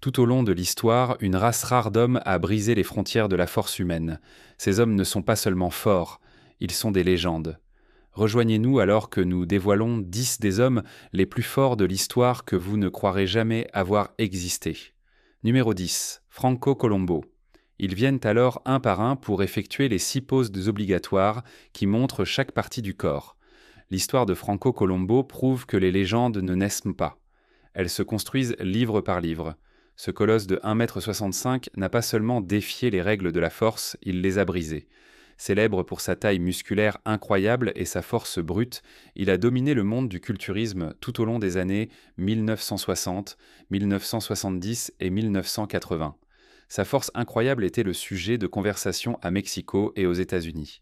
Tout au long de l'histoire, une race rare d'hommes a brisé les frontières de la force humaine. Ces hommes ne sont pas seulement forts, ils sont des légendes. Rejoignez-nous alors que nous dévoilons 10 des hommes les plus forts de l'histoire que vous ne croirez jamais avoir existé. Numéro 10. Franco Colombo. Ils viennent alors un par un pour effectuer les 6 poses obligatoires qui montrent chaque partie du corps. L'histoire de Franco Colombo prouve que les légendes ne naissent pas. Elles se construisent livre par livre. Ce colosse de 1,65 m n'a pas seulement défié les règles de la force, il les a brisées. Célèbre pour sa taille musculaire incroyable et sa force brute, il a dominé le monde du culturisme tout au long des années 1960, 1970 et 1980. Sa force incroyable était le sujet de conversations à Mexico et aux États-Unis.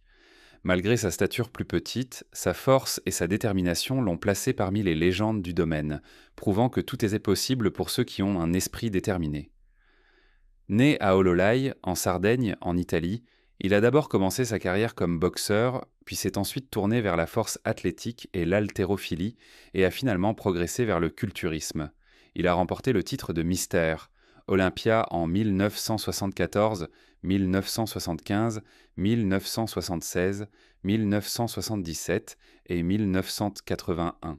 Malgré sa stature plus petite, sa force et sa détermination l'ont placé parmi les légendes du domaine, prouvant que tout est possible pour ceux qui ont un esprit déterminé. Né à Ololai, en Sardaigne, en Italie, il a d'abord commencé sa carrière comme boxeur, puis s'est ensuite tourné vers la force athlétique et l'haltérophilie, et a finalement progressé vers le culturisme. Il a remporté le titre de Mister Olympia en 1974, 1975, 1976, 1977 et 1981.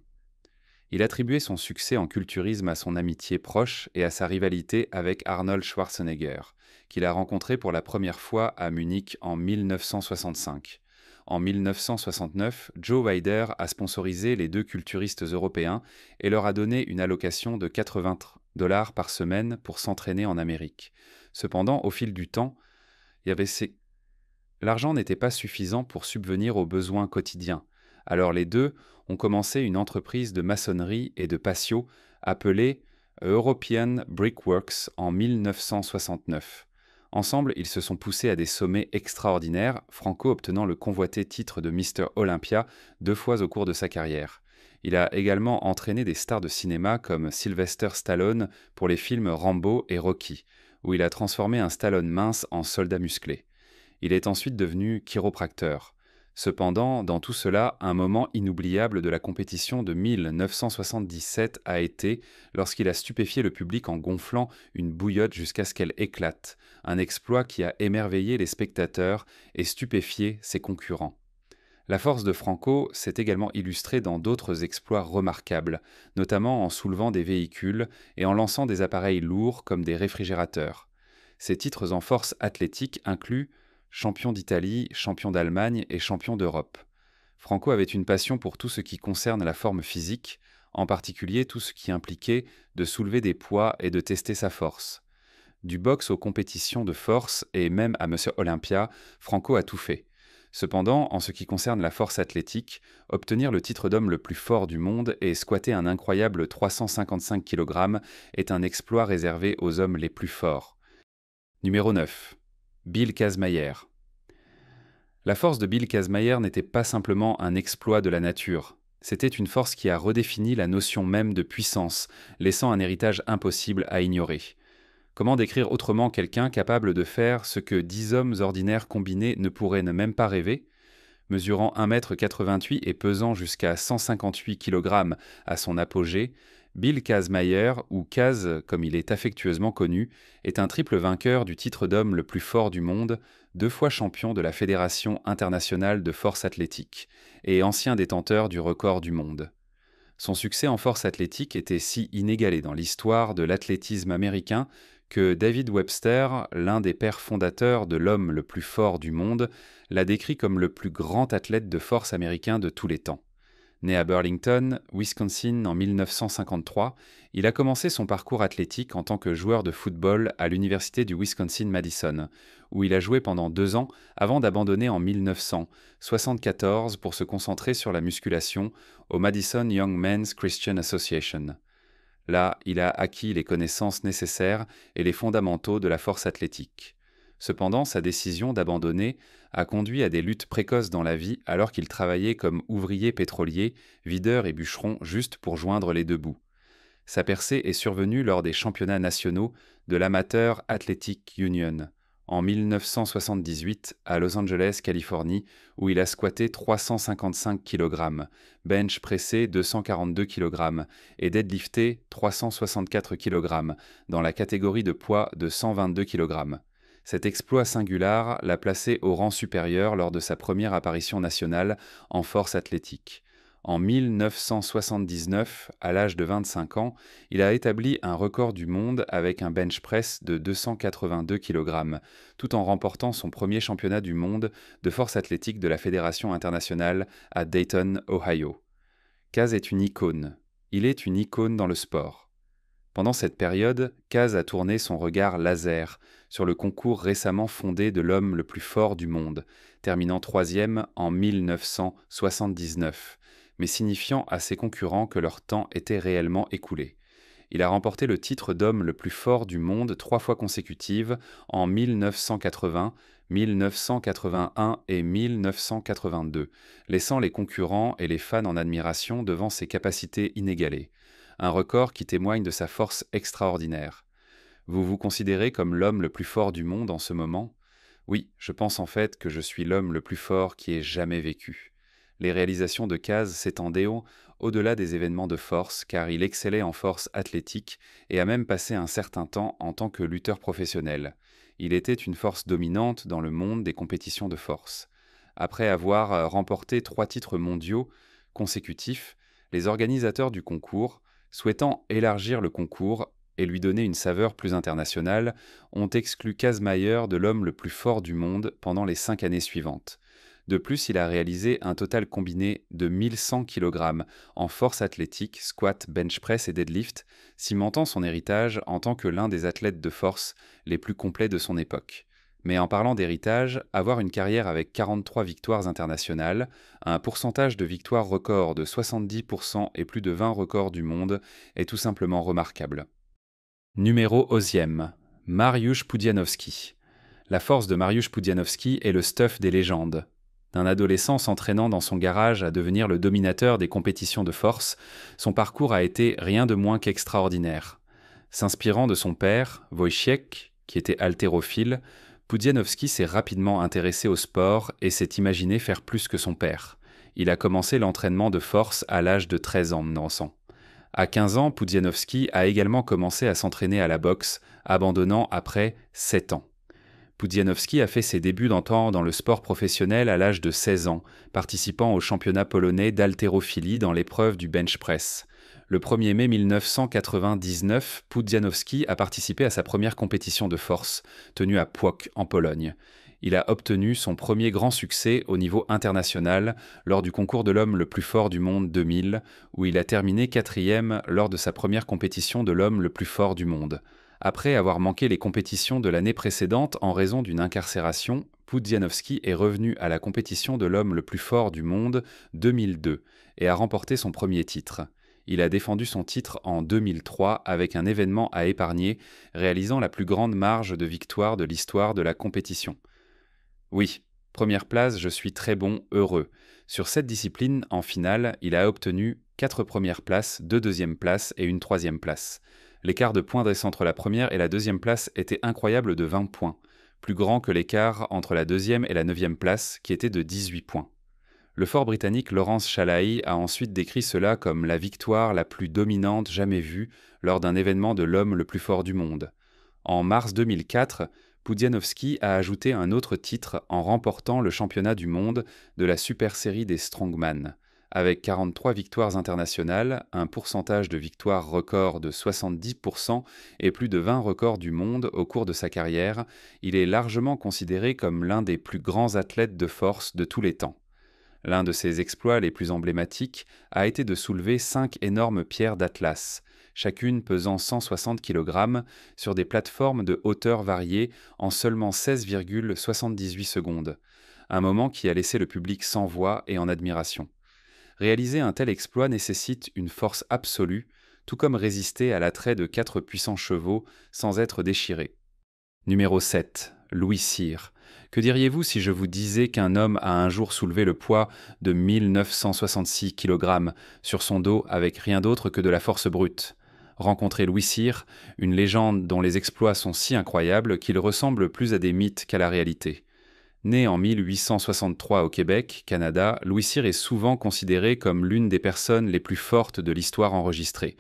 Il attribuait son succès en culturisme à son amitié proche et à sa rivalité avec Arnold Schwarzenegger, qu'il a rencontré pour la première fois à Munich en 1965. En 1969, Joe Weider a sponsorisé les deux culturistes européens et leur a donné une allocation de $80 par semaine pour s'entraîner en Amérique. Cependant, au fil du temps, l'argent n'était pas suffisant pour subvenir aux besoins quotidiens. Alors les deux ont commencé une entreprise de maçonnerie et de patio appelée European Brickworks en 1969. Ensemble, ils se sont poussés à des sommets extraordinaires, Franco obtenant le convoité titre de Mister Olympia 2 fois au cours de sa carrière. Il a également entraîné des stars de cinéma comme Sylvester Stallone pour les films Rambo et Rocky, où il a transformé un Stallone mince en soldat musclé. Il est ensuite devenu chiropracteur. Cependant, dans tout cela, un moment inoubliable de la compétition de 1977 a été lorsqu'il a stupéfié le public en gonflant une bouillotte jusqu'à ce qu'elle éclate, un exploit qui a émerveillé les spectateurs et stupéfié ses concurrents. La force de Franco s'est également illustrée dans d'autres exploits remarquables, notamment en soulevant des véhicules et en lançant des appareils lourds comme des réfrigérateurs. Ses titres en force athlétique incluent champion d'Italie, champion d'Allemagne et champion d'Europe. Franco avait une passion pour tout ce qui concerne la forme physique, en particulier tout ce qui impliquait de soulever des poids et de tester sa force. Du boxe aux compétitions de force et même à Monsieur Olympia, Franco a tout fait. Cependant, en ce qui concerne la force athlétique, obtenir le titre d'homme le plus fort du monde et squatter un incroyable 355 kg est un exploit réservé aux hommes les plus forts. Numéro 9. Bill Kazmaier. La force de Bill Kazmaier n'était pas simplement un exploit de la nature. C'était une force qui a redéfini la notion même de puissance, laissant un héritage impossible à ignorer. Comment décrire autrement quelqu'un capable de faire ce que 10 hommes ordinaires combinés ne pourraient ne même pas rêver ? Mesurant 1,88 m et pesant jusqu'à 158 kg à son apogée, Bill Kazmaier, ou Kaz comme il est affectueusement connu, est un triple vainqueur du titre d'homme le plus fort du monde, 2 fois champion de la Fédération internationale de force athlétique, et ancien détenteur du record du monde. Son succès en force athlétique était si inégalé dans l'histoire de l'athlétisme américain que David Webster, l'un des pères fondateurs de l'homme le plus fort du monde, l'a décrit comme le plus grand athlète de force américain de tous les temps. Né à Burlington, Wisconsin en 1953, il a commencé son parcours athlétique en tant que joueur de football à l'université du Wisconsin-Madison, où il a joué pendant 2 ans avant d'abandonner en 1974 pour se concentrer sur la musculation au Madison Young Men's Christian Association. Là, il a acquis les connaissances nécessaires et les fondamentaux de la force athlétique. Cependant, sa décision d'abandonner a conduit à des luttes précoces dans la vie alors qu'il travaillait comme ouvrier pétrolier, videur et bûcheron juste pour joindre les deux bouts. Sa percée est survenue lors des championnats nationaux de l'Amateur Athletic Union, en 1978 à Los Angeles, Californie, où il a squatté 355 kg, bench pressé 242 kg et deadlifté 364 kg dans la catégorie de poids de 122 kg. Cet exploit singulier l'a placé au rang supérieur lors de sa première apparition nationale en force athlétique. En 1979, à l'âge de 25 ans, il a établi un record du monde avec un bench press de 282 kg, tout en remportant son premier championnat du monde de force athlétique de la Fédération internationale à Dayton, Ohio. Kaz est une icône. Il est une icône dans le sport. Pendant cette période, Kaz a tourné son regard laser sur le concours récemment fondé de l'homme le plus fort du monde, terminant 3e en 1979, mais signifiant à ses concurrents que leur temps était réellement écoulé. Il a remporté le titre d'homme le plus fort du monde 3 fois consécutives en 1980, 1981 et 1982, laissant les concurrents et les fans en admiration devant ses capacités inégalées. Un record qui témoigne de sa force extraordinaire. Vous vous considérez comme l'homme le plus fort du monde en ce moment ? Oui, je pense en fait que je suis l'homme le plus fort qui ait jamais vécu. Les réalisations de Kaz s'étendaient au-delà des événements de force, car il excellait en force athlétique et a même passé un certain temps en tant que lutteur professionnel. Il était une force dominante dans le monde des compétitions de force. Après avoir remporté 3 titres mondiaux consécutifs, les organisateurs du concours, souhaitant élargir le concours et lui donner une saveur plus internationale, ont exclu Kaz Mayer de l'homme le plus fort du monde pendant les 5 années suivantes. De plus, il a réalisé un total combiné de 1100 kg en force athlétique, squat, bench press et deadlift, cimentant son héritage en tant que l'un des athlètes de force les plus complets de son époque. Mais en parlant d'héritage, avoir une carrière avec 43 victoires internationales, un pourcentage de victoires record de 70% et plus de 20 records du monde est tout simplement remarquable. Numéro 11e, Mariusz Pudzianowski. La force de Mariusz Pudzianowski est le stuff des légendes. D'un adolescent s'entraînant dans son garage à devenir le dominateur des compétitions de force, son parcours a été rien de moins qu'extraordinaire. S'inspirant de son père, Wojciech, qui était haltérophile, Pudzianowski s'est rapidement intéressé au sport et s'est imaginé faire plus que son père. Il a commencé l'entraînement de force à l'âge de 13 ans dansant. À 15 ans, Pudzianowski a également commencé à s'entraîner à la boxe, abandonnant après 7 ans. Pudzianowski a fait ses débuts dans le sport professionnel à l'âge de 16 ans, participant au championnat polonais d'haltérophilie dans l'épreuve du bench press. Le 1er mai 1999, Pudzianowski a participé à sa première compétition de force, tenue à Płock en Pologne. Il a obtenu son premier grand succès au niveau international lors du concours de l'homme le plus fort du monde 2000, où il a terminé 4e lors de sa première compétition de l'homme le plus fort du monde. Après avoir manqué les compétitions de l'année précédente en raison d'une incarcération, Pudzianowski est revenu à la compétition de l'homme le plus fort du monde 2002 et a remporté son premier titre. Il a défendu son titre en 2003 avec un événement à épargner, réalisant la plus grande marge de victoire de l'histoire de la compétition. Oui, première place, je suis très bon, heureux. Sur cette discipline, en finale, il a obtenu 4 premières places, 2 deuxièmes places et une 3e place. L'écart de points dressé entre la première et la 2e place était incroyable de 20 points, plus grand que l'écart entre la 2e et la 9e place, qui était de 18 points. Le fort britannique Lawrence Shalai a ensuite décrit cela comme la victoire la plus dominante jamais vue lors d'un événement de l'homme le plus fort du monde. En mars 2004, Pudzianowski a ajouté un autre titre en remportant le championnat du monde de la super série des Strongman. Avec 43 victoires internationales, un pourcentage de victoires record de 70% et plus de 20 records du monde au cours de sa carrière, il est largement considéré comme l'un des plus grands athlètes de force de tous les temps. L'un de ses exploits les plus emblématiques a été de soulever 5 énormes pierres d'Atlas, chacune pesant 160 kg, sur des plateformes de hauteurs variées en seulement 16,78 secondes, un moment qui a laissé le public sans voix et en admiration. Réaliser un tel exploit nécessite une force absolue, tout comme résister à l'attrait de 4 puissants chevaux sans être déchiré. Numéro 7. Louis Cyr. Que diriez-vous si je vous disais qu'un homme a un jour soulevé le poids de 1966 kg sur son dos avec rien d'autre que de la force brute ? rencontrer Louis Cyr, une légende dont les exploits sont si incroyables qu'ils ressemblent plus à des mythes qu'à la réalité. Né en 1863 au Québec, Canada, Louis Cyr est souvent considéré comme l'une des personnes les plus fortes de l'histoire enregistrée.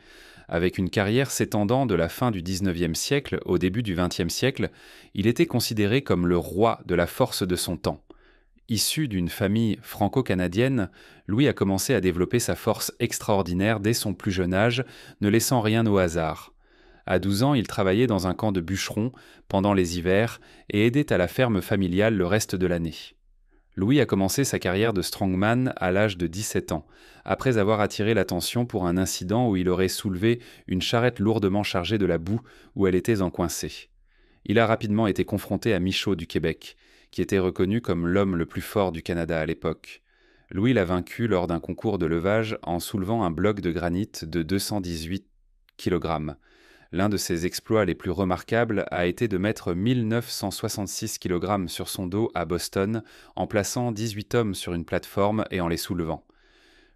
Avec une carrière s'étendant de la fin du XIXe siècle au début du XXe siècle, il était considéré comme le roi de la force de son temps. Issu d'une famille franco-canadienne, Louis a commencé à développer sa force extraordinaire dès son plus jeune âge, ne laissant rien au hasard. À 12 ans, il travaillait dans un camp de bûcherons pendant les hivers et aidait à la ferme familiale le reste de l'année. Louis a commencé sa carrière de strongman à l'âge de 17 ans, après avoir attiré l'attention pour un incident où il aurait soulevé une charrette lourdement chargée de la boue où elle était encoincée. Il a rapidement été confronté à Michaud du Québec, qui était reconnu comme l'homme le plus fort du Canada à l'époque. Louis l'a vaincu lors d'un concours de levage en soulevant un bloc de granit de 218 kg. L'un de ses exploits les plus remarquables a été de mettre 1966 kg sur son dos à Boston en plaçant 18 hommes sur une plateforme et en les soulevant.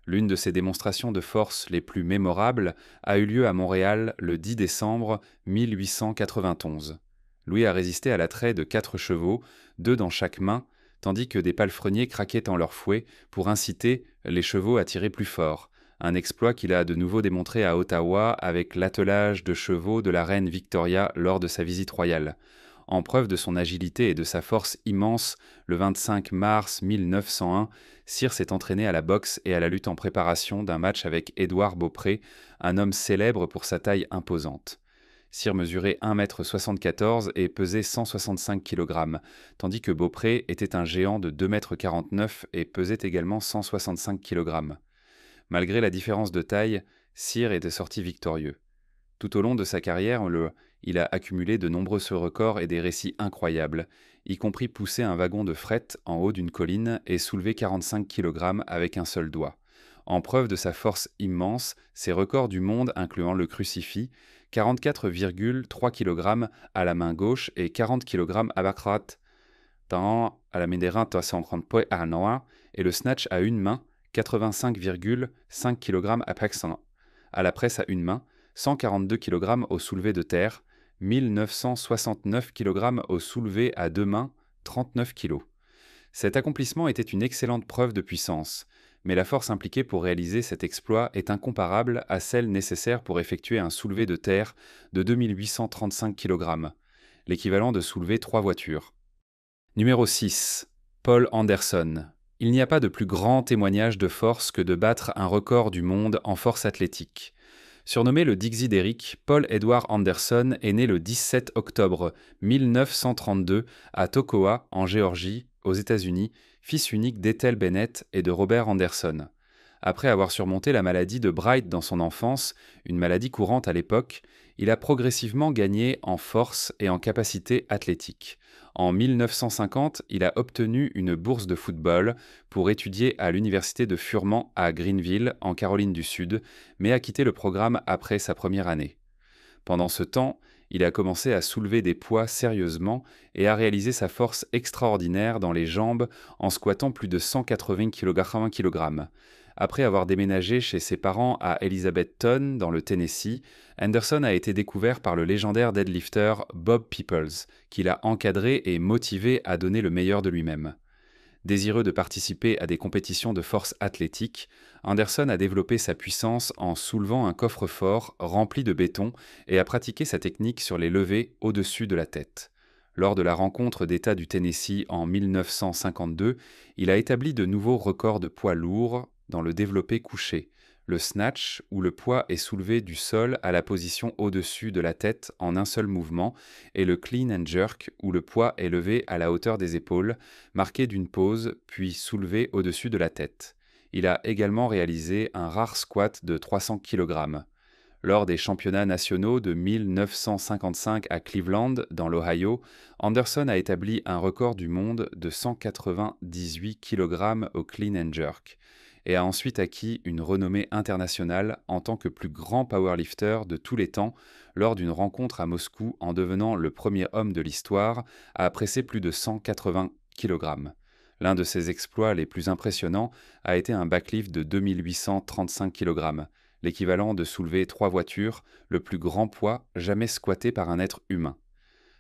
L'une de ses démonstrations de force les plus mémorables a eu lieu à Montréal le 10 décembre 1891. Louis a résisté à l'attrait de 4 chevaux, 2 dans chaque main, tandis que des palefreniers craquaient en leur fouet pour inciter les chevaux à tirer plus fort, un exploit qu'il a de nouveau démontré à Ottawa avec l'attelage de chevaux de la reine Victoria lors de sa visite royale. En preuve de son agilité et de sa force immense, le 25 mars 1901, Cyr s'est entraîné à la boxe et à la lutte en préparation d'un match avec Édouard Beaupré, un homme célèbre pour sa taille imposante. Cyr mesurait 1,74 m et pesait 165 kg, tandis que Beaupré était un géant de 2,49 m et pesait également 165 kg. Malgré la différence de taille, Cyr était sorti victorieux. Tout au long de sa carrière, il a accumulé de nombreux records et des récits incroyables, y compris pousser un wagon de fret en haut d'une colline et soulever 45 kg avec un seul doigt. En preuve de sa force immense, ses records du monde incluant le crucifix, 44,3 kg à la main gauche et 40 kg à la droite, à la main 330 poids à noix, et le snatch à une main, 85,5 kg à la presse à une main, 142 kg au soulevé de terre, 1969 kg au soulevé à deux mains, 39 kg. Cet accomplissement était une excellente preuve de puissance, mais la force impliquée pour réaliser cet exploit est incomparable à celle nécessaire pour effectuer un soulevé de terre de 2835 kg, l'équivalent de soulever 3 voitures. Numéro 6. Paul Anderson. Il n'y a pas de plus grand témoignage de force que de battre un record du monde en force athlétique. Surnommé le Dixie d'Eric, Paul Edward Anderson est né le 17 octobre 1932 à Toccoa, en Géorgie, aux États-Unis, fils unique d'Ethel Bennett et de Robert Anderson. Après avoir surmonté la maladie de Bright dans son enfance, une maladie courante à l'époque, il a progressivement gagné en force et en capacité athlétique. En 1950, il a obtenu une bourse de football pour étudier à l'université de Furman à Greenville, en Caroline du Sud, mais a quitté le programme après sa première année. Pendant ce temps, il a commencé à soulever des poids sérieusement et a réalisé sa force extraordinaire dans les jambes en squattant plus de 180 kg. Après avoir déménagé chez ses parents à Elizabethton, dans le Tennessee, Anderson a été découvert par le légendaire deadlifter Bob Peoples, qui l'a encadré et motivé à donner le meilleur de lui-même. Désireux de participer à des compétitions de force athlétique, Anderson a développé sa puissance en soulevant un coffre-fort rempli de béton et a pratiqué sa technique sur les levées au-dessus de la tête. Lors de la rencontre d'État du Tennessee en 1952, il a établi de nouveaux records de poids lourds dans le développé couché, le snatch où le poids est soulevé du sol à la position au-dessus de la tête en un seul mouvement, et le clean and jerk où le poids est levé à la hauteur des épaules, marqué d'une pause, puis soulevé au-dessus de la tête. Il a également réalisé un rare squat de 300 kg. Lors des championnats nationaux de 1955 à Cleveland, dans l'Ohio, Anderson a établi un record du monde de 198 kg au clean and jerk et a ensuite acquis une renommée internationale en tant que plus grand powerlifter de tous les temps lors d'une rencontre à Moscou en devenant le premier homme de l'histoire à presser plus de 180 kg. L'un de ses exploits les plus impressionnants a été un backlift de 2835 kg. l'équivalent de soulever 3 voitures, le plus grand poids jamais squatté par un être humain.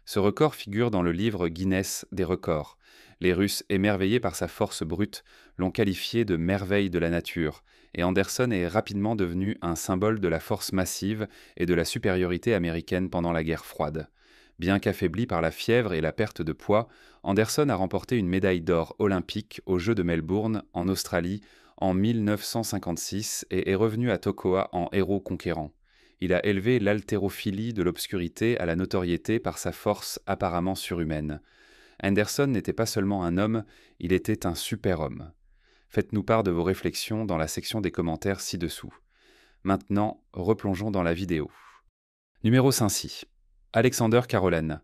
Ce record figure dans le livre Guinness des records. Les Russes, émerveillés par sa force brute, l'ont qualifié de merveille de la nature, et Anderson est rapidement devenu un symbole de la force massive et de la supériorité américaine pendant la guerre froide. Bien qu'affaibli par la fièvre et la perte de poids, Anderson a remporté une médaille d'or olympique aux Jeux de Melbourne, en Australie, en 1956 et est revenu à Tokoa en héros conquérant. Il a élevé l'haltérophilie de l'obscurité à la notoriété par sa force apparemment surhumaine. Anderson n'était pas seulement un homme, il était un super-homme. Faites-nous part de vos réflexions dans la section des commentaires ci-dessous. Maintenant, replongeons dans la vidéo. Numéro 5. Alexander Carolan.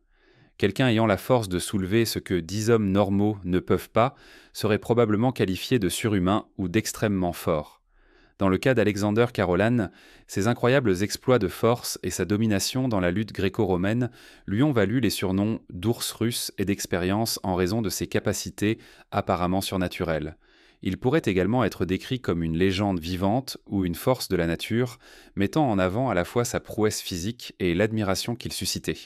Quelqu'un ayant la force de soulever ce que 10 hommes normaux ne peuvent pas serait probablement qualifié de surhumain ou d'extrêmement fort. Dans le cas d'Alexander Carolan, ses incroyables exploits de force et sa domination dans la lutte gréco-romaine lui ont valu les surnoms d'ours russe et d'expérience en raison de ses capacités apparemment surnaturelles. Il pourrait également être décrit comme une légende vivante ou une force de la nature, mettant en avant à la fois sa prouesse physique et l'admiration qu'il suscitait.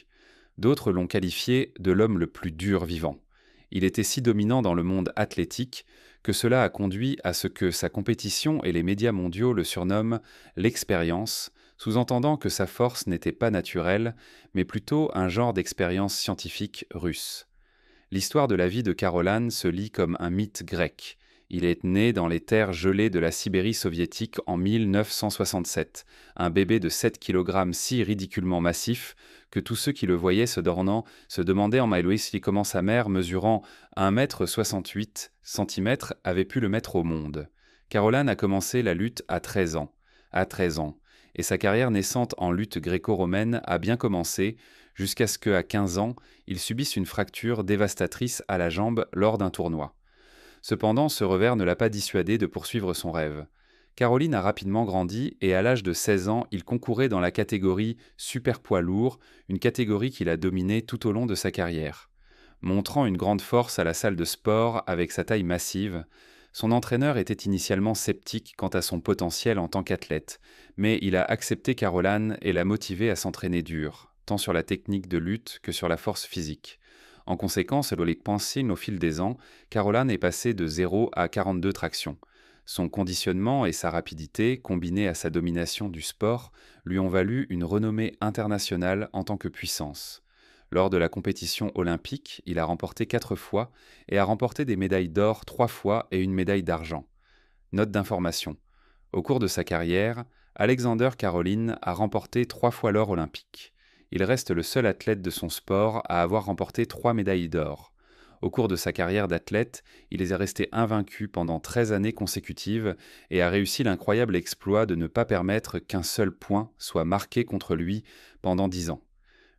D'autres l'ont qualifié de l'homme le plus dur vivant. Il était si dominant dans le monde athlétique que cela a conduit à ce que sa compétition et les médias mondiaux le surnomment l'expérience, sous-entendant que sa force n'était pas naturelle, mais plutôt un genre d'expérience scientifique russe. L'histoire de la vie de Carolan se lit comme un mythe grec. Il est né dans les terres gelées de la Sibérie soviétique en 1967, un bébé de 7 kg si ridiculement massif que tous ceux qui le voyaient se demandaient en Maïloïsli comment sa mère, mesurant 1,68 m, avait pu le mettre au monde. Carolan a commencé la lutte à 13 ans. Et sa carrière naissante en lutte gréco-romaine a bien commencé, jusqu'à ce qu'à 15 ans, il subisse une fracture dévastatrice à la jambe lors d'un tournoi. Cependant, ce revers ne l'a pas dissuadé de poursuivre son rêve. Caroline a rapidement grandi et à l'âge de 16 ans, il concourait dans la catégorie super poids lourd, une catégorie qu'il a dominée tout au long de sa carrière. Montrant une grande force à la salle de sport avec sa taille massive, son entraîneur était initialement sceptique quant à son potentiel en tant qu'athlète, mais il a accepté Carolan et l'a motivé à s'entraîner dur, tant sur la technique de lutte que sur la force physique. En conséquence, selon les consignes au fil des ans, Carolan est passé de 0 à 42 tractions. Son conditionnement et sa rapidité, combinés à sa domination du sport, lui ont valu une renommée internationale en tant que puissance. Lors de la compétition olympique, il a remporté 4 fois et a remporté des médailles d'or 3 fois et une médaille d'argent. Note d'information. Au cours de sa carrière, Alexander Carolan a remporté 3 fois l'or olympique. Il reste le seul athlète de son sport à avoir remporté 3 médailles d'or. Au cours de sa carrière d'athlète, il est resté invaincu pendant 13 années consécutives et a réussi l'incroyable exploit de ne pas permettre qu'un seul point soit marqué contre lui pendant 10 ans.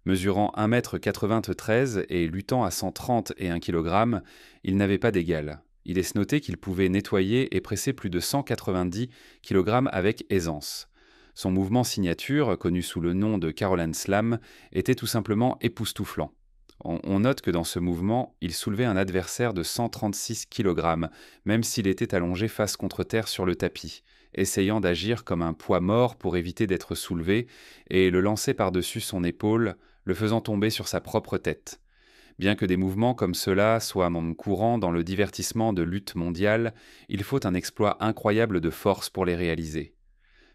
Mesurant 1,93 m et luttant à 131 kg, il n'avait pas d'égal. Il est noté qu'il pouvait nettoyer et presser plus de 190 kg avec aisance. Son mouvement signature, connu sous le nom de Carolan Slam, était tout simplement époustouflant. On note que dans ce mouvement, il soulevait un adversaire de 136 kg, même s'il était allongé face contre terre sur le tapis, essayant d'agir comme un poids mort pour éviter d'être soulevé, et le lancer par-dessus son épaule, le faisant tomber sur sa propre tête. Bien que des mouvements comme ceux-là soient courants dans le divertissement de lutte mondiale, il faut un exploit incroyable de force pour les réaliser.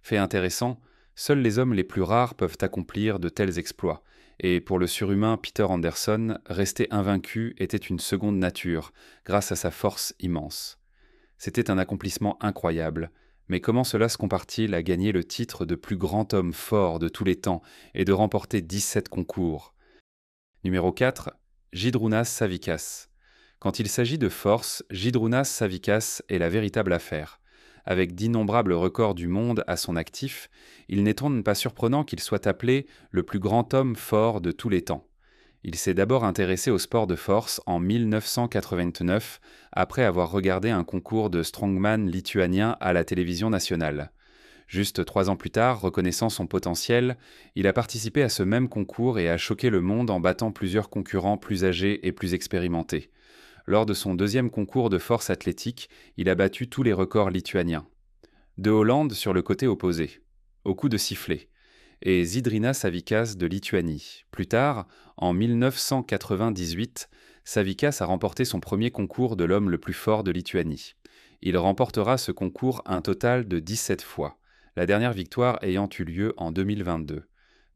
Fait intéressant, seuls les hommes les plus rares peuvent accomplir de tels exploits, et pour le surhumain Peter Anderson, rester invaincu était une seconde nature, grâce à sa force immense. C'était un accomplissement incroyable, mais comment cela se compare-t-il à gagner le titre de plus grand homme fort de tous les temps et de remporter 17 concours ? Numéro 4. Zydrunas Savikas. Quand il s'agit de force, Zydrunas Savikas est la véritable affaire. Avec d'innombrables records du monde à son actif, il n'est donc pas surprenant qu'il soit appelé le plus grand homme fort de tous les temps. Il s'est d'abord intéressé au sport de force en 1989, après avoir regardé un concours de strongman lituanien à la télévision nationale. Juste 3 ans plus tard, reconnaissant son potentiel, il a participé à ce même concours et a choqué le monde en battant plusieurs concurrents plus âgés et plus expérimentés. Lors de son deuxième concours de force athlétique, il a battu tous les records lituaniens. De Hollande sur le côté opposé. au coup de sifflet, et Zydrinas Savikas de Lituanie. Plus tard, en 1998, Savikas a remporté son premier concours de l'homme le plus fort de Lituanie. Il remportera ce concours un total de 17 fois, la dernière victoire ayant eu lieu en 2022.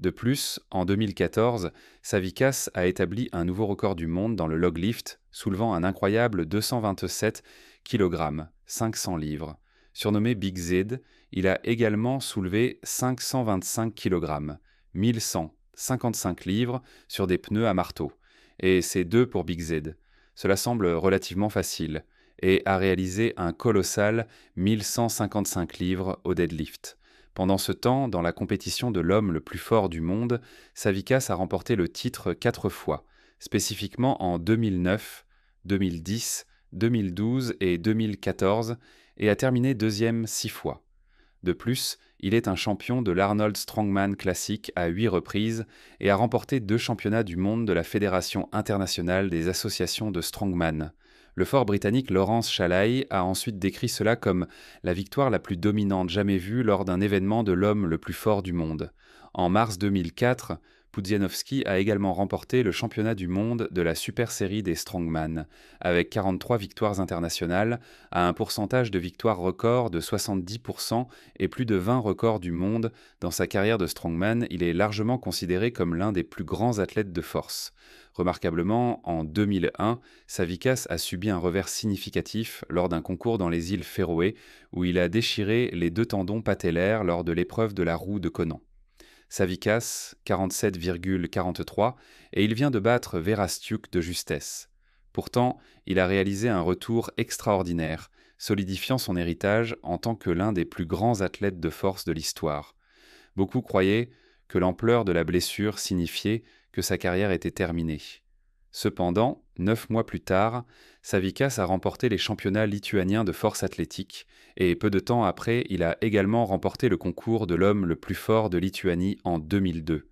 De plus, en 2014, Savikas a établi un nouveau record du monde dans le log lift, soulevant un incroyable 227 kg, 500 livres. Surnommé Big Z, il a également soulevé 525 kg, 1155 livres, sur des pneus à marteau. Et c'est 2 pour Big Z. Cela semble relativement facile, et a réalisé un colossal 1155 livres au deadlift. Pendant ce temps, dans la compétition de l'homme le plus fort du monde, Savikas a remporté le titre 4 fois, spécifiquement en 2009, 2010, 2012 et 2014, et a terminé deuxième 6 fois. De plus, il est un champion de l'Arnold Strongman Classic à 8 reprises et a remporté 2 championnats du monde de la Fédération internationale des associations de strongman. Le fort britannique Lawrence Shalai a ensuite décrit cela comme la victoire la plus dominante jamais vue lors d'un événement de l'homme le plus fort du monde. En mars 2004, Pudzianowski a également remporté le championnat du monde de la super série des strongman, avec 43 victoires internationales, à un pourcentage de victoires record de 70% et plus de 20 records du monde. Dans sa carrière de strongman, il est largement considéré comme l'un des plus grands athlètes de force. Remarquablement, en 2001, Savikas a subi un revers significatif lors d'un concours dans les îles Féroé, où il a déchiré les 2 tendons patellaires lors de l'épreuve de la roue de Conan. Savikas, 47,43, et il vient de battre Verastiuk de justesse. Pourtant, il a réalisé un retour extraordinaire, solidifiant son héritage en tant que l'un des plus grands athlètes de force de l'histoire. Beaucoup croyaient que l'ampleur de la blessure signifiait que sa carrière était terminée. Cependant, 9 mois plus tard, Savikas a remporté les championnats lituaniens de force athlétique et peu de temps après, il a également remporté le concours de l'homme le plus fort de Lituanie en 2002.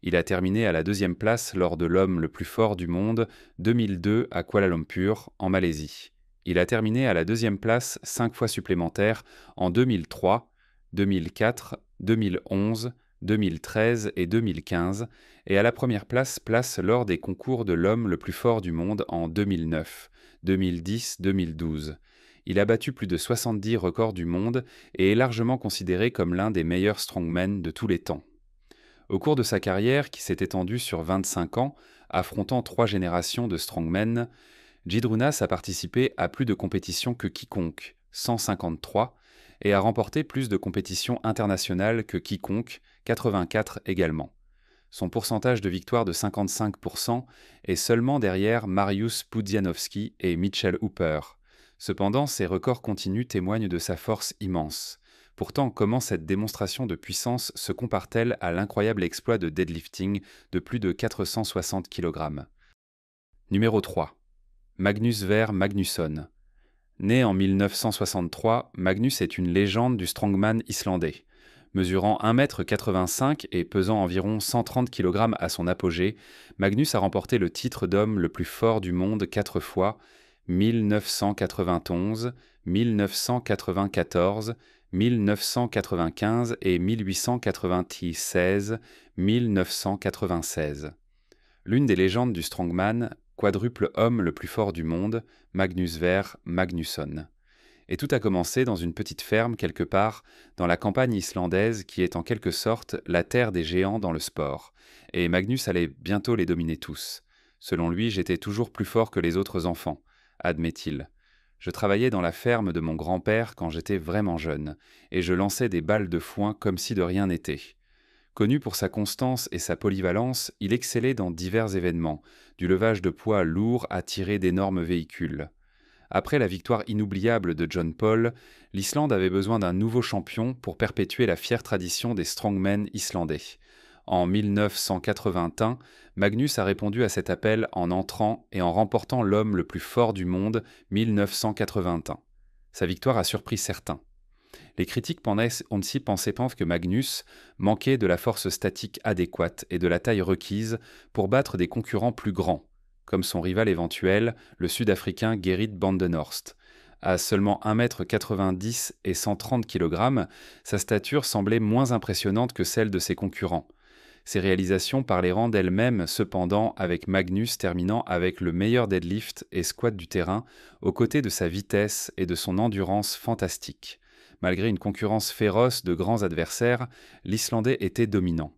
Il a terminé à la 2e place lors de l'homme le plus fort du monde 2002 à Kuala Lumpur, en Malaisie. Il a terminé à la 2e place 5 fois supplémentaires en 2003, 2004, 2011, 2013 et 2015, et à la première place lors des concours de l'homme le plus fort du monde en 2009, 2010, 2012. Il a battu plus de 70 records du monde et est largement considéré comme l'un des meilleurs strongmen de tous les temps. Au cours de sa carrière, qui s'est étendue sur 25 ans, affrontant 3 générations de strongmen, Zydrunas a participé à plus de compétitions que quiconque, 153, et a remporté plus de compétitions internationales que quiconque, 84 également. Son pourcentage de victoire de 55% est seulement derrière Mariusz Pudzianowski et Mitchell Hooper. Cependant, ces records continus témoignent de sa force immense. Pourtant, comment cette démonstration de puissance se compare-t-elle à l'incroyable exploit de deadlifting de plus de 460 kg? Numéro 3. Magnus Ver Magnusson. Né en 1963, Magnus est une légende du strongman islandais. Mesurant 1,85 m et pesant environ 130 kg à son apogée, Magnus a remporté le titre d'homme le plus fort du monde 4 fois, 1991, 1994, 1995 et 1896. L'une des légendes du strongman, quadruple homme le plus fort du monde, Magnus Ver Magnusson. Et tout a commencé dans une petite ferme quelque part dans la campagne islandaise qui est en quelque sorte la terre des géants dans le sport. Et Magnus allait bientôt les dominer tous. Selon lui, j'étais toujours plus fort que les autres enfants, admet-il. Je travaillais dans la ferme de mon grand-père quand j'étais vraiment jeune, et je lançais des balles de foin comme si de rien n'était. Connu pour sa constance et sa polyvalence, il excellait dans divers événements, du levage de poids lourd à tirer d'énormes véhicules. Après la victoire inoubliable de John Paul, l'Islande avait besoin d'un nouveau champion pour perpétuer la fière tradition des strongmen islandais. En 1981, Magnus a répondu à cet appel en entrant et en remportant l'homme le plus fort du monde 1981. Sa victoire a surpris certains. Les critiques pensaient que Magnus manquait de la force statique adéquate et de la taille requise pour battre des concurrents plus grands, comme son rival éventuel, le Sud-Africain Gerrit Bandenhorst. À seulement 1,90 m et 130 kg, sa stature semblait moins impressionnante que celle de ses concurrents. Ses réalisations parlaient d'elles-mêmes, cependant, avec Magnus terminant avec le meilleur deadlift et squat du terrain, aux côtés de sa vitesse et de son endurance fantastique. Malgré une concurrence féroce de grands adversaires, l'Islandais était dominant.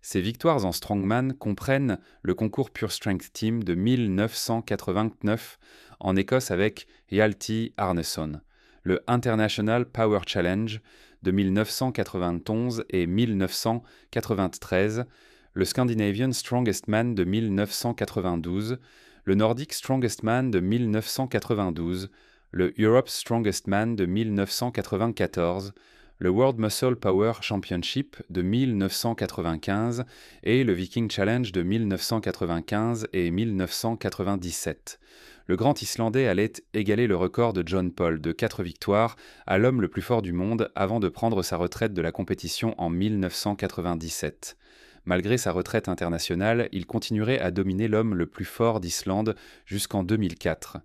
Ses victoires en strongman comprennent le concours Pure Strength Team de 1989 en Écosse avec Hjalti Arneson, le International Power Challenge de 1991 et 1993, le Scandinavian Strongest Man de 1992, le Nordic Strongest Man de 1992, le Europe's Strongest Man de 1994, le World Muscle Power Championship de 1995 et le Viking Challenge de 1995 et 1997. Le grand Islandais allait égaler le record de John Paul de 4 victoires à l'homme le plus fort du monde avant de prendre sa retraite de la compétition en 1997. Malgré sa retraite internationale, il continuerait à dominer l'homme le plus fort d'Islande jusqu'en 2004.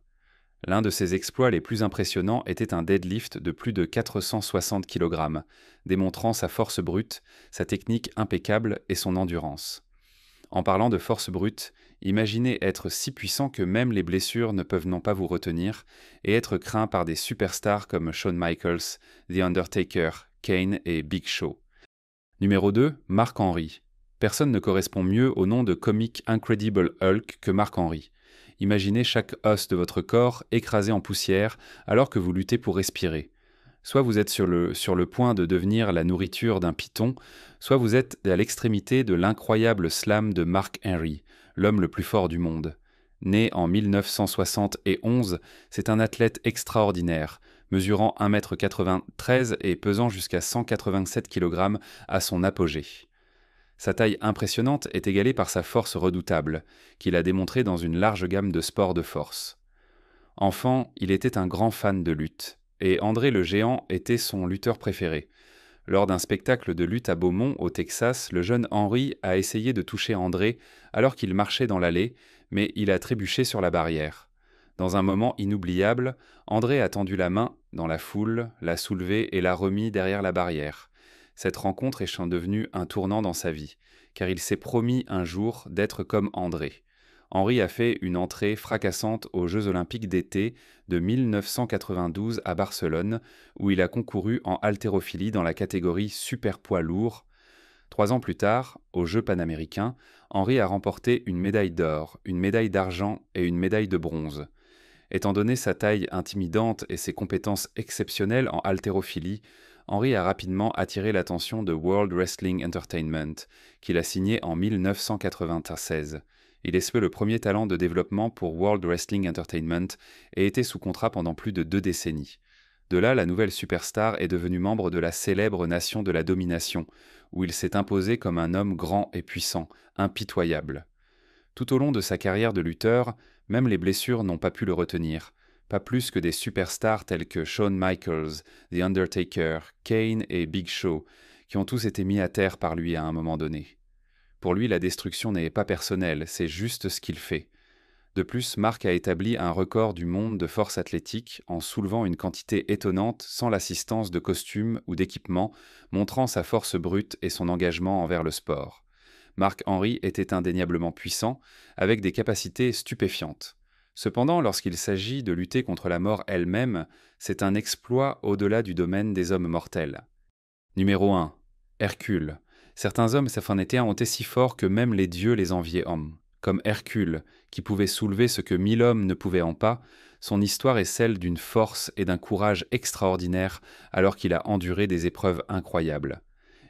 L'un de ses exploits les plus impressionnants était un deadlift de plus de 460 kg, démontrant sa force brute, sa technique impeccable et son endurance. En parlant de force brute, imaginez être si puissant que même les blessures ne peuvent non pas vous retenir et être craint par des superstars comme Shawn Michaels, The Undertaker, Kane et Big Show. Numéro 2, Mark Henry. Personne ne correspond mieux au nom de Comic Incredible Hulk que Mark Henry. Imaginez chaque os de votre corps écrasé en poussière alors que vous luttez pour respirer. Soit vous êtes sur le point de devenir la nourriture d'un python, soit vous êtes à l'extrémité de l'incroyable slam de Mark Henry, l'homme le plus fort du monde. Né en 1971, c'est un athlète extraordinaire, mesurant 1,93 m et pesant jusqu'à 187 kg à son apogée. Sa taille impressionnante est égalée par sa force redoutable, qu'il a démontrée dans une large gamme de sports de force. Enfant, il était un grand fan de lutte, et André le Géant était son lutteur préféré. Lors d'un spectacle de lutte à Beaumont, au Texas, le jeune Henry a essayé de toucher André alors qu'il marchait dans l'allée, mais il a trébuché sur la barrière. Dans un moment inoubliable, André a tendu la main dans la foule, l'a soulevé et l'a remis derrière la barrière. Cette rencontre est devenue un tournant dans sa vie, car il s'est promis un jour d'être comme André. Henry a fait une entrée fracassante aux Jeux olympiques d'été de 1992 à Barcelone, où il a concouru en haltérophilie dans la catégorie superpoids lourd. 3 ans plus tard, aux Jeux panaméricains, Henry a remporté une médaille d'or, une médaille d'argent et une médaille de bronze. Étant donné sa taille intimidante et ses compétences exceptionnelles en haltérophilie, Henry a rapidement attiré l'attention de World Wrestling Entertainment, qu'il a signé en 1996. Il est le premier talent de développement pour World Wrestling Entertainment et était sous contrat pendant plus de 2 décennies. De là, la nouvelle superstar est devenue membre de la célèbre Nation de la Domination, où il s'est imposé comme un homme grand et puissant, impitoyable. Tout au long de sa carrière de lutteur, même les blessures n'ont pas pu le retenir. Pas plus que des superstars tels que Shawn Michaels, The Undertaker, Kane et Big Show, qui ont tous été mis à terre par lui à un moment donné. Pour lui, la destruction n'est pas personnelle, c'est juste ce qu'il fait. De plus, Mark a établi un record du monde de force athlétique en soulevant une quantité étonnante sans l'assistance de costumes ou d'équipements, montrant sa force brute et son engagement envers le sport. Mark Henry était indéniablement puissant, avec des capacités stupéfiantes. Cependant, lorsqu'il s'agit de lutter contre la mort elle-même, c'est un exploit au-delà du domaine des hommes mortels. Numéro 1. Hercule. Certains hommes saphonétéens ont été si forts que même les dieux les enviaient hommes. Comme Hercule, qui pouvait soulever ce que 1000 hommes ne pouvaient en pas, son histoire est celle d'une force et d'un courage extraordinaires alors qu'il a enduré des épreuves incroyables.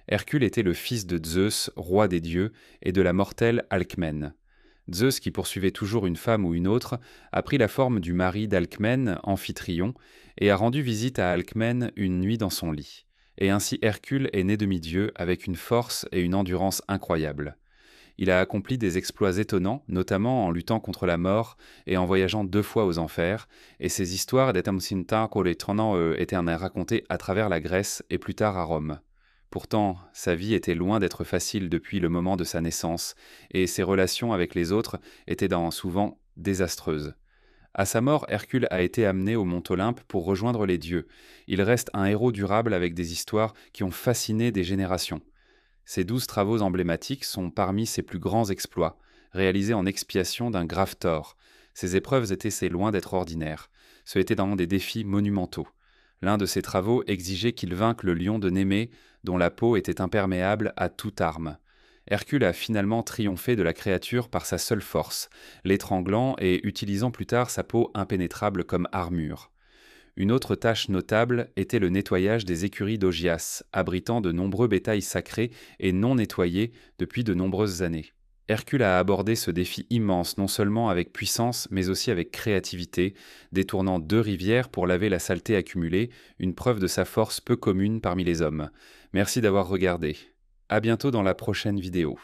Hercule était le fils de Zeus, roi des dieux, et de la mortelle Alcmène. Zeus, qui poursuivait toujours une femme ou une autre, a pris la forme du mari d'Alcmène, Amphitryon, et a rendu visite à Alcmène une nuit dans son lit. Et ainsi Hercule est né demi-dieu avec une force et une endurance incroyables. Il a accompli des exploits étonnants, notamment en luttant contre la mort et en voyageant 2 fois aux enfers, et ses histoires étaient racontées à travers la Grèce et plus tard à Rome. Pourtant, sa vie était loin d'être facile depuis le moment de sa naissance, et ses relations avec les autres étaient souvent désastreuses. À sa mort, Hercule a été amené au mont Olympe pour rejoindre les dieux. Il reste un héros durable avec des histoires qui ont fasciné des générations. Ses 12 travaux emblématiques sont parmi ses plus grands exploits, réalisés en expiation d'un grave tort. Ses épreuves étaient loin d'être ordinaires. Ce étaient dans des défis monumentaux. L'un de ses travaux exigeait qu'il vainque le lion de Némée, dont la peau était imperméable à toute arme. Hercule a finalement triomphé de la créature par sa seule force, l'étranglant et utilisant plus tard sa peau impénétrable comme armure. Une autre tâche notable était le nettoyage des écuries d'Augias, abritant de nombreux bétails sacrés et non nettoyés depuis de nombreuses années. Hercule a abordé ce défi immense non seulement avec puissance mais aussi avec créativité, détournant 2 rivières pour laver la saleté accumulée, une preuve de sa force peu commune parmi les hommes. Merci d'avoir regardé. À bientôt dans la prochaine vidéo.